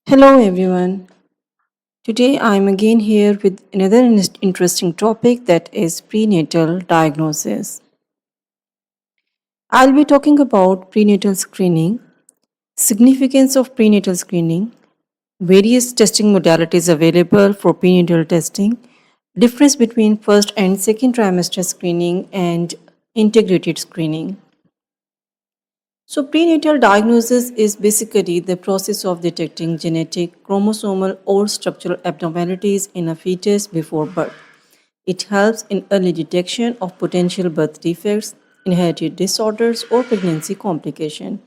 Hello everyone. Today I'm again here with another interesting topic that is prenatal diagnosis. I'll be talking about prenatal screening, significance of prenatal screening, various testing modalities available for prenatal testing, difference between first and second trimester screening and integrated screening. So, prenatal diagnosis is basically the process of detecting genetic, chromosomal, or structural abnormalities in a fetus before birth. It helps in early detection of potential birth defects, inherited disorders, or pregnancy complication.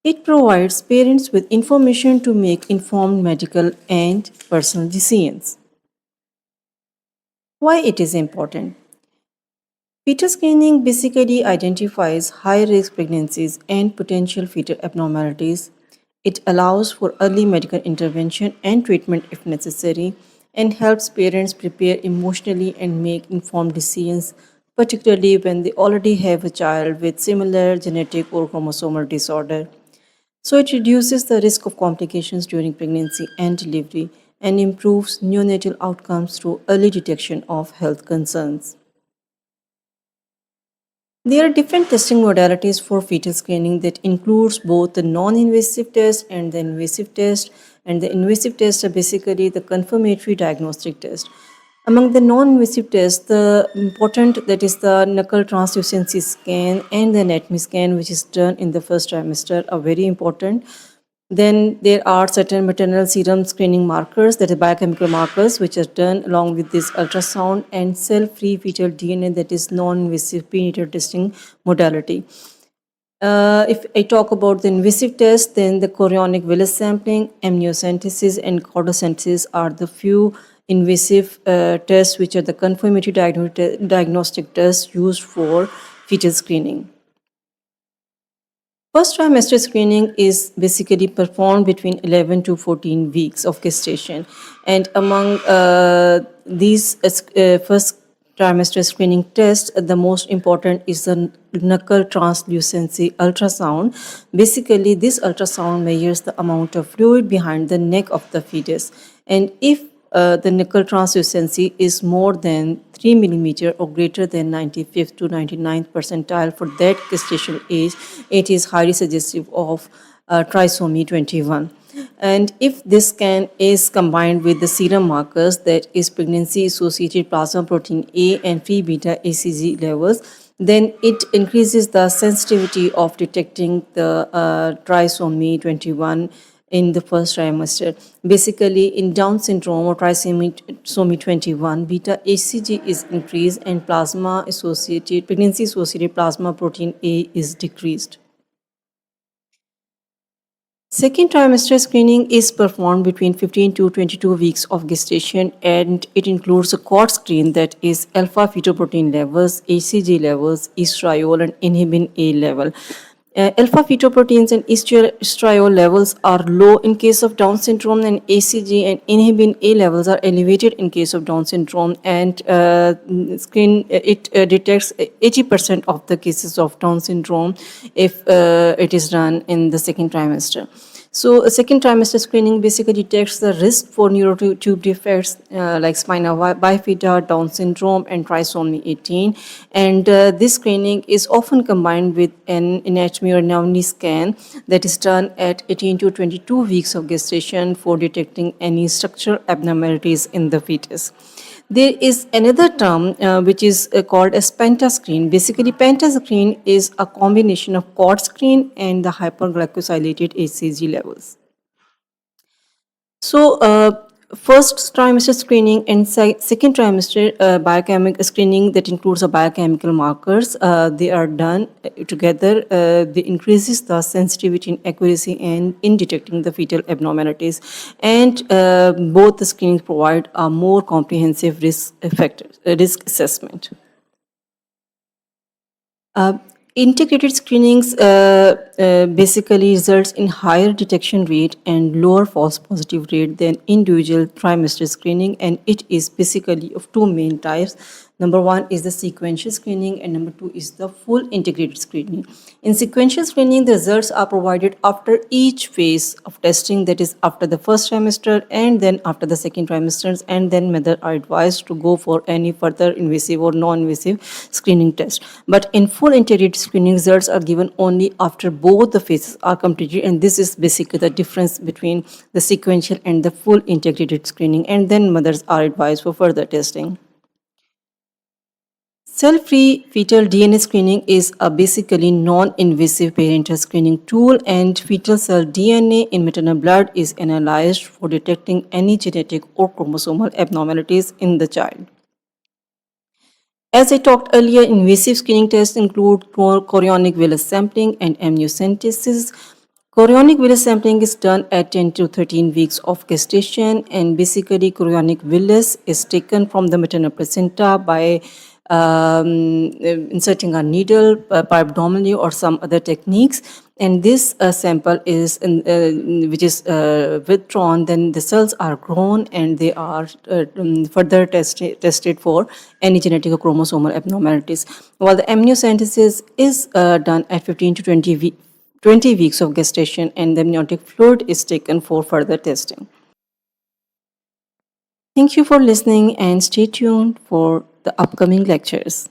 It provides parents with information to make informed medical and personal decisions. Why it is important? Fetal screening basically identifies high risk pregnancies and potential fetal abnormalities. It allows for early medical intervention and treatment if necessary and helps parents prepare emotionally and make informed decisions, particularly when they already have a child with similar genetic or chromosomal disorder. So, it reduces the risk of complications during pregnancy and delivery and improves neonatal outcomes through early detection of health concerns. There are different testing modalities for fetal screening that includes both the non-invasive test and the invasive test. And the invasive tests are basically the confirmatory diagnostic test. Among the non-invasive tests, the important that is the knuckle translucency scan and the anatomy scan, which is done in the first trimester, are very important. Then there are certain maternal serum screening markers, that are biochemical markers, which are done along with this ultrasound and cell-free fetal DNA, that is non-invasive prenatal testing modality. If I talk about the invasive test, then the chorionic villus sampling, amniocentesis, and chordocentesis are the few invasive tests which are the confirmatory diagnostic tests used for fetal screening. First trimester screening is basically performed between 11 to 14 weeks of gestation. And among these first trimester screening tests, the most important is the knuckle translucency ultrasound. Basically, this ultrasound measures the amount of fluid behind the neck of the fetus. And if the nickel translucency is more than 3 millimeter or greater than 95th to 99th percentile for that gestation age, it is highly suggestive of trisomy 21. And if this scan is combined with the serum markers, that is pregnancy associated plasma protein A and free beta ACG levels, then it increases the sensitivity of detecting the trisomy 21 in the first trimester. Basically, in Down syndrome or trisomy 21, beta HCG is increased and pregnancy associated plasma protein A is decreased. Second trimester screening is performed between 15 to 22 weeks of gestation, and it includes a cord screen, that is alpha fetoprotein levels, HCG levels, estriol, and inhibin A level. Alpha fetoproteins and estriol levels are low in case of Down syndrome, and ACG and inhibin A levels are elevated in case of Down syndrome. And it detects 80% of the cases of Down syndrome if it is done in the second trimester. So, a second trimester screening basically detects the risk for neurotube defects like spina bifida, Down syndrome, and trisomy 18. And this screening is often combined with an anatomy or anatomy scan that is done at 18 to 22 weeks of gestation for detecting any structural abnormalities in the fetus. There is another term which is called as pentascreen. Basically, pentascreen is a combination of cord screen and the hyperglycosylated HCG levels. So, first trimester screening and second trimester biochemical screening that includes the biochemical markers. They are done together. They increases the sensitivity and accuracy and in detecting the fetal abnormalities. And both the screenings provide a more comprehensive risk assessment. Uh, Integrated screenings basically results in higher detection rate and lower false positive rate than individual trimester screening, and it is basically of two main types. Number one is the sequential screening, and number two is the full integrated screening. In sequential screening, the results are provided after each phase of testing, that is after the first trimester and then after the second trimesters, and then mothers are advised to go for any further invasive or non-invasive screening test. But in full integrated screening, results are given only after both the phases are completed, and this is basically the difference between the sequential and the full integrated screening, and then mothers are advised for further testing. Cell-free fetal DNA screening is a basically non-invasive parental screening tool, and fetal cell DNA in maternal blood is analyzed for detecting any genetic or chromosomal abnormalities in the child. As I talked earlier, invasive screening tests include chorionic villus sampling and amniocentesis. Chorionic villus sampling is done at 10 to 13 weeks of gestation, and basically chorionic villus is taken from the maternal placenta by inserting a needle abdominally or some other techniques, and this sample is which is withdrawn, then the cells are grown and they are further tested for any genetic or chromosomal abnormalities, while the amniocentesis is done at 15 to 20 weeks of gestation, and the amniotic fluid is taken for further testing. Thank you for listening and stay tuned for the upcoming lectures.